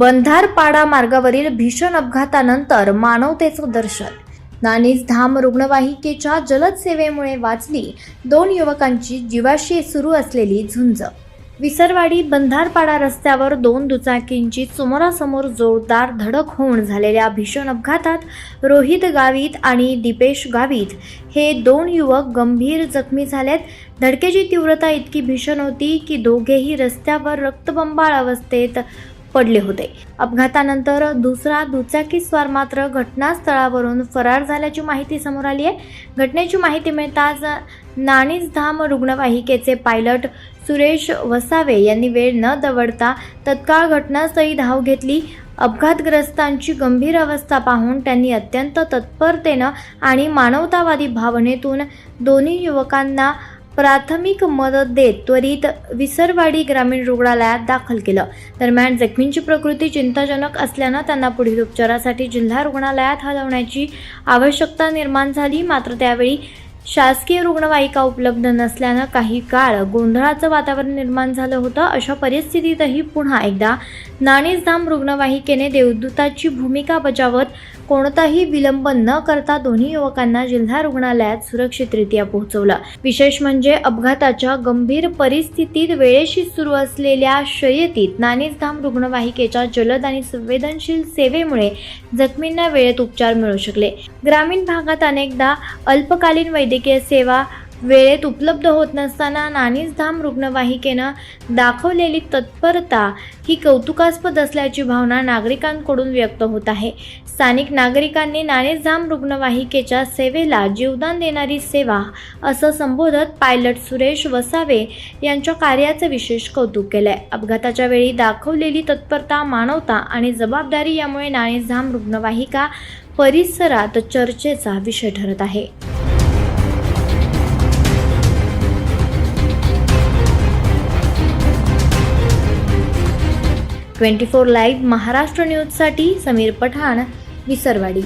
बंधारपाडा मार्गावरील भीषण अपघातानंतर मानवतेचं दर्शन. नानीज धाम रुग्णवाहिकेच्या जलद सेवेमुळे वाचली 2 युवकांची जीवाशी सुरू असलेली झुंज. विसरवाडी बंधारपाडा रस्त्यावर 2 दुचाकींची समोरासमोर जोरदार धडक होऊन झालेल्या भीषण अपघातात रोहित गावित आणि दीपेश गावित हे 2 युवक गंभीर जखमी झालेत. धडकेची तीव्रता इतकी भीषण होती की दोघेही रस्त्यावर रक्तबंबाळ अवस्थेत पडले होते. अपघातानंतर दुसरा दुचाकीस्वार मात्र घटनास्थळावरून फरार झाल्याची माहिती समोर आली आहे. घटनेची माहिती मिळताच नानीज धाम रुग्णवाहिकेचे पायलट सुरेश वसावे यांनी वेळ न दवडता तत्काळ घटनास्थळी धाव घेतली. अपघातग्रस्तांची गंभीर अवस्था पाहून त्यांनी अत्यंत तत्परतेनं आणि मानवतावादी भावनेतून दोन्ही युवकांना प्राथमिक मदत देत त्वरित विसरवाडी ग्रामीण रुग्णालयात दाखल केलं. दरम्यान जखमींची प्रकृती चिंताजनक असल्यानं त्यांना पुढील उपचारासाठी जिल्हा रुग्णालयात हलवण्याची आवश्यकता निर्माण झाली. मात्र त्यावेळी शासकीय रुग्णवाहिका उपलब्ध नसल्यानं काही काळ गोंधळाचं वातावरण निर्माण झालं होतं. अशा परिस्थितीतही पुन्हा एकदा नानीज धाम रुग्णवाहिकेने देवदूताची भूमिका बजावत कोणताही विलंब न करता दोन्ही युवकांना जिल्हा रुग्णालयात सुरक्षितरित्या पोहोचवलं. विशेष म्हणजे अपघाताच्या गंभीर परिस्थितीत वेळेशी सुरू असलेल्या शर्यतीत नानीज धाम रुग्णवाहिकेच्या जलद आणि संवेदनशील सेवेमुळे जखमींना वेळेत उपचार मिळू शकले. ग्रामीण भागात अनेकदा अल्पकालीन वैद्यकीय सेवा वेळेत उपलब्ध होत नसताना नानीज धाम रुग्णवाहिकेनं दाखवलेली तत्परता ही कौतुकास्पद असल्याची भावना नागरिकांकडून व्यक्त होत आहे. स्थानिक नागरिकांनी नानीज धाम रुग्णवाहिकेच्या सेवेला जीवदान देणारी सेवा असं संबोधत पायलट सुरेश वसावे यांच्या कार्याचं विशेष कौतुक केलंय. अपघाताच्या वेळी दाखवलेली तत्परता, मानवता आणि जबाबदारी यामुळे नानीज धाम रुग्णवाहिका परिसरात चर्चेचा विषय ठरत आहे. 24 लाईव्ह महाराष्ट्र न्यूजसाठी समीर पठाण, विसरवाडी.